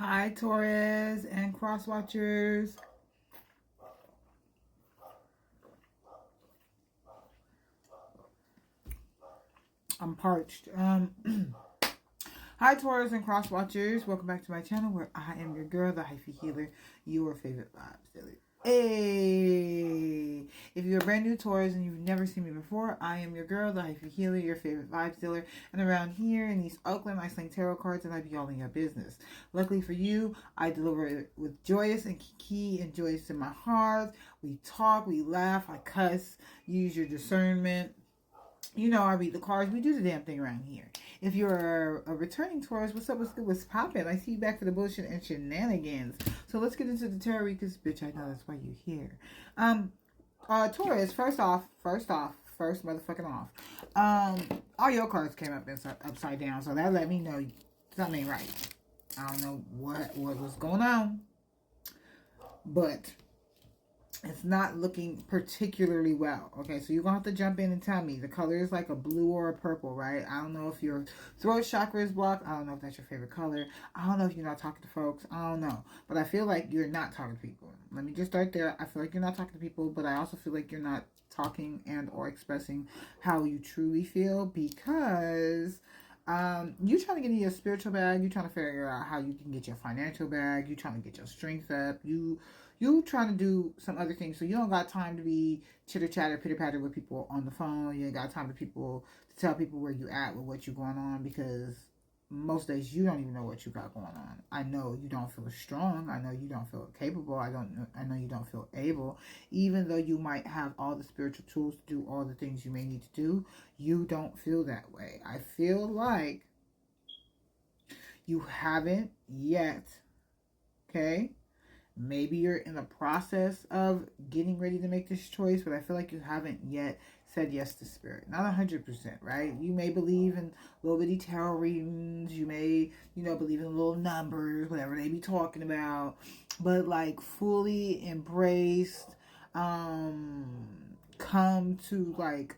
Hi, Taurus and cross watchers. I'm parched. Hi, Taurus and cross watchers. Welcome back to my channel where I am your girl, the Hyphy healer, your favorite vibes dealer. Hey, if you're a brand new Taurus and you've never seen me before, I am your girl, the Hyphy healer, your favorite vibes dealer. And around here in East Oakland, I sling tarot cards and I be all in your business. Luckily for you, I deliver it with joyous and kiki and joyous in my heart. We talk, we laugh, I cuss, use your discernment. You know, I read the cards. We do the damn thing around here. If you're a returning Taurus, what's up? What's good? What's poppin'? I see you back for the bullshit and shenanigans. So let's get into the tarot because, bitch, I know that's why you're here. Taurus, first motherfucking off. All your cards came up upside down, so that let me know something ain't right. I don't know what was going on, but it's not looking particularly well. Okay, so you're gonna have to jump in and tell me. The color is like a blue or a purple, right? I don't know if your throat chakra is blocked. I don't know if that's your favorite color. I don't know if you're not talking to folks. I don't know. But I feel like you're not talking to people. Let me just start there. I feel like you're not talking to people, but I also feel like you're not talking and or expressing how you truly feel because you're trying to get in your spiritual bag. You're trying to figure out how you can get your financial bag. You're trying to get your strength up. You trying to do some other things, so you don't got time to be chitter chatter, pitter patter with people on the phone. You ain't got time to tell people where you at with what you going on because most days you don't even know what you got going on. I know you don't feel strong. I know you don't feel capable. I know you don't feel able. Even though you might have all the spiritual tools to do all the things you may need to do, you don't feel that way. I feel like you haven't yet. Okay? Maybe you're in the process of getting ready to make this choice, but I feel like you haven't yet said yes to spirit. Not 100%, right? You may believe in little bitty tarot readings. You may, believe in little numbers, whatever they be talking about. But like fully embraced, come to like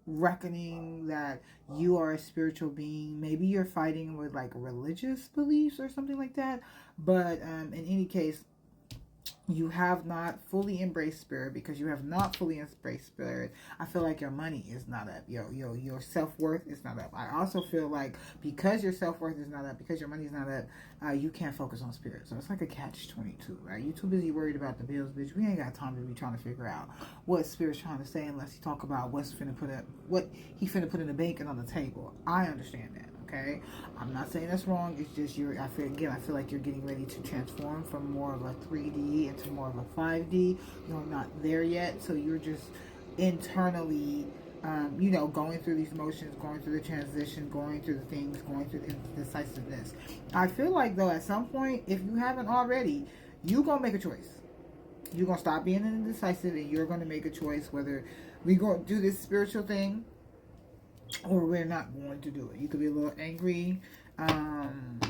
reckoning that you are a spiritual being. Maybe you're fighting with like religious beliefs or something like that. But in any case, you have not fully embraced spirit. Because you have not fully embraced spirit, I feel like your money is not up. Your self-worth is not up. I also feel like because your self-worth is not up, because your money is not up, you can't focus on spirit. So it's like a catch-22, right? You too busy worried about the bills, bitch. We ain't got time to be trying to figure out what spirit's trying to say unless he talk about what he finna put in the bank and on the table. I understand that. Okay, I'm not saying that's wrong. It's just I feel like you're getting ready to transform from more of a 3D into more of a 5D. You're not there yet, so you're just internally, going through these motions, going through the transition, going through the things, going through the decisiveness. I feel like though, at some point, if you haven't already, you gonna make a choice. You're gonna stop being indecisive, and you're gonna make a choice whether we gonna do this spiritual thing or we're not going to do it. You could be a little angry.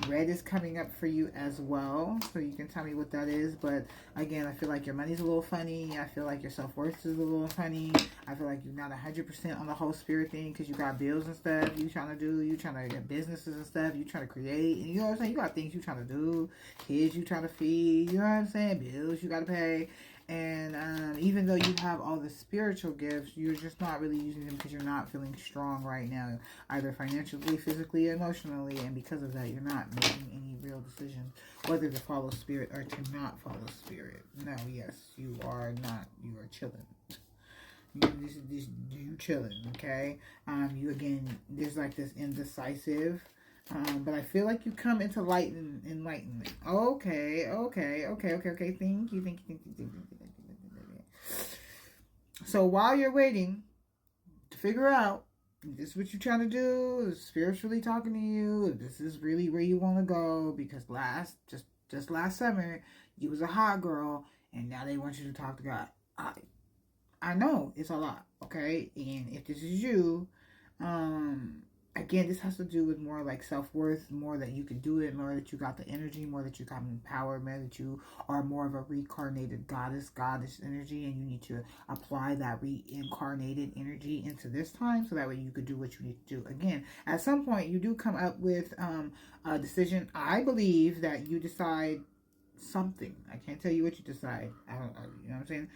Red is coming up for you as well, so you can tell me what that is. But again, I feel like your money's a little funny. I feel like your self-worth is a little funny. I feel like you're not 100% on the whole spirit thing because you got bills and stuff you trying to get businesses and stuff you trying to create, and you know what I'm saying, you got things you trying to do, kids you trying to feed, you know what I'm saying, bills you got to pay. And even though you have all the spiritual gifts, you're just not really using them because you're not feeling strong right now, either financially, physically, emotionally. And because of that, you're not making any real decisions whether to follow spirit or to not follow spirit. No, yes, you are not. You are chilling. You chilling, okay? You again, there's like this indecisive. But I feel like you come into enlightenment. Okay. Thank you. So while you're waiting to figure out if this is what you're trying to do, is spiritually talking to you, if this is really where you want to go, because just last summer you was a hot girl and now they want you to talk to God. I know it's a lot, okay? And if this is you, again, this has to do with more like self-worth, more that you can do it, more that you got the energy, more that you got empowered, more that you are more of a reincarnated goddess energy, and you need to apply that reincarnated energy into this time so that way you could do what you need to do. Again, at some point you do come up with a decision. I believe that you decide something. I can't tell you what you decide. I don't, you know what I'm saying?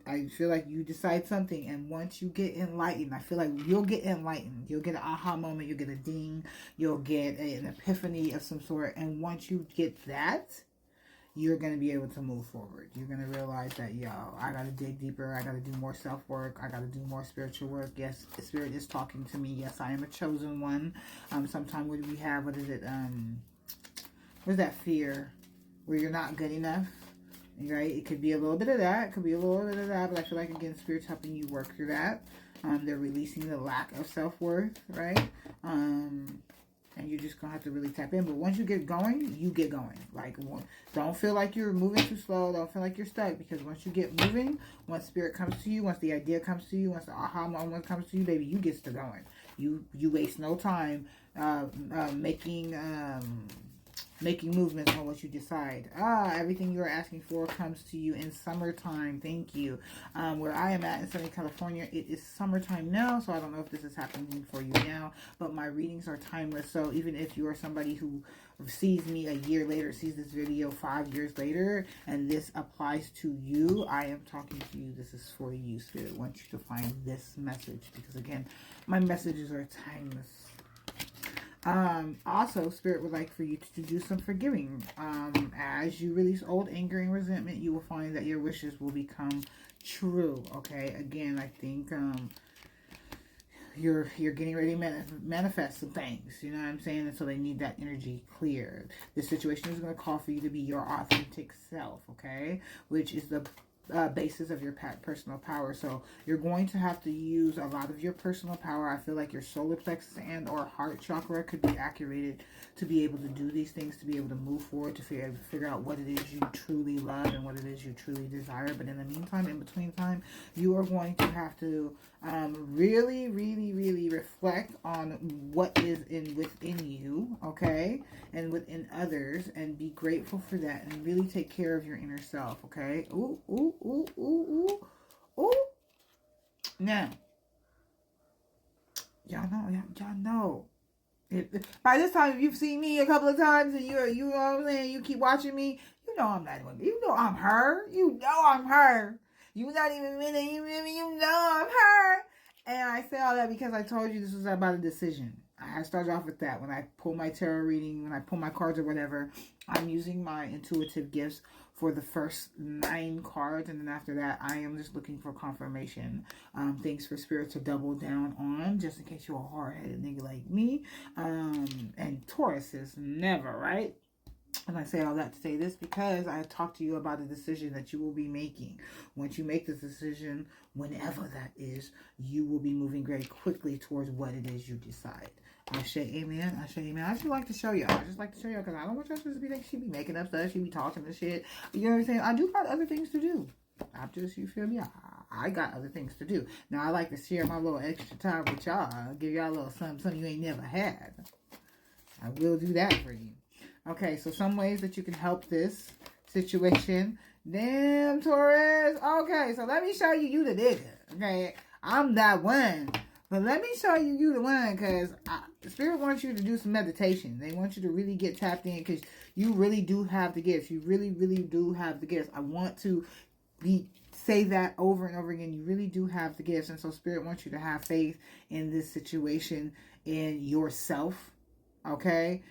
I feel like you decide something, and once you get enlightened, I feel like you'll get enlightened. You'll get an aha moment. You'll get a ding. You'll get an epiphany of some sort. And once you get that, you're going to be able to move forward. You're going to realize that, yo, I got to dig deeper. I got to do more self-work. I got to do more spiritual work. Yes, the Spirit is talking to me. Yes, I am a chosen one. Sometimes what do we have? What is it? What's that fear? Where you're not good enough, right? It could be a little bit of that. It could be a little bit of that. But I feel like, again, Spirit's helping you work through that. They're releasing the lack of self-worth, right? And you're just going to have to really tap in. But once you get going, you get going. Like, don't feel like you're moving too slow. Don't feel like you're stuck. Because once you get moving, once Spirit comes to you, once the idea comes to you, once the aha moment comes to you, baby, you get to going. You waste no time making movements on what you decide. Everything you are asking for comes to you in summertime. Thank you. Where I am at in Southern California, it is summertime now, so I don't know if this is happening for you now, but my readings are timeless. So even if you are somebody who sees me a year later, sees this video 5 years later, and this applies to you, I am talking to you. This is for you. Spirit wants you to find this message, because again, my messages are timeless. Also, Spirit would like for you to do some forgiving. As you release old anger and resentment, you will find that your wishes will become true. Okay, again, I think you're getting ready to manifest some things, you know what I'm saying? And so they need that energy cleared. This situation is going to call for you to be your authentic self, okay? Which is the basis of your personal power. So you're going to have to use a lot of your personal power. I feel like your solar plexus and or heart chakra could be activated to be able to do these things, to be able to move forward, to figure out what it is you truly love and what it is you truly desire. But in the meantime, in between time, you are going to have to really, really, really reflect on what is within you, okay, and within others, and be grateful for that, and really take care of your inner self, okay? Ooh, ooh, ooh, ooh, ooh, ooh. Now, y'all know. By this time, if you've seen me a couple of times, and you know what I'm saying, you keep watching me, you know I'm not one. You know I'm her. You know I'm her. You're not even minute. You know I'm her. And I say all that because I told you this was about a decision. I started off with that. When I pull my tarot reading, when I pull my cards or whatever, I'm using my intuitive gifts for the first 9 cards. And then after that, I am just looking for confirmation. Things for Spirit to double down on, just in case you're a hard-headed nigga like me. And Taurus is never, right? And I say all that to say this because I talked to you about a decision that you will be making. Once you make this decision, whenever that is, you will be moving very quickly towards what it is you decide. I say amen. I say amen. I just like to show y'all. I just like to show y'all because I don't want y'all to be like, she be making up stuff. She be talking and shit. You know what I'm saying? I do got other things to do. I'm just, you feel me? I got other things to do. Now, I like to share my little extra time with y'all. I'll give y'all a little something you ain't never had. I will do that for you. Okay, so some ways that you can help this situation. Damn, Taurus. Okay, so let me show you the nigga. Okay, I'm that one. But let me show you the one, because the Spirit wants you to do some meditation. They want you to really get tapped in, because you really do have the gifts. You really, really do have the gifts. I want to say that over and over again. You really do have the gifts. And so Spirit wants you to have faith in this situation, in yourself. Okay?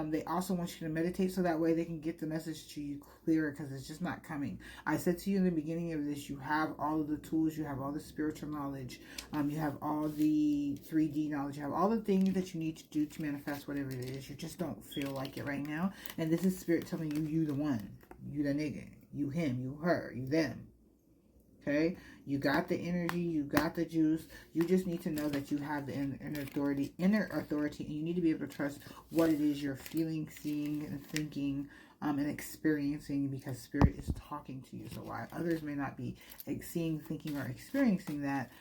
They also want you to meditate so that way they can get the message to you clearer, because it's just not coming. I said to you in the beginning of this, you have all of the tools, you have all the spiritual knowledge, you have all the 3D knowledge, you have all the things that you need to do to manifest whatever it is. You just don't feel like it right now. And this is Spirit telling you, you the one, you the nigga, you him, you her, you them. Okay, you got the energy, you got the juice. You just need to know that you have the inner authority, and you need to be able to trust what it is you're feeling, seeing, and thinking and experiencing, because spirit is talking to you. So while others may not be seeing, thinking, or experiencing that,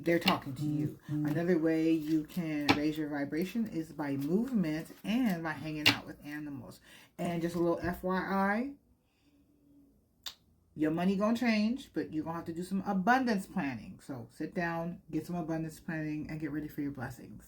they're talking to you. Another way you can raise your vibration is by movement and by hanging out with animals. And just a little FYI, your money gonna change, but you're gonna have to do some abundance planning. So sit down, get some abundance planning, and get ready for your blessings.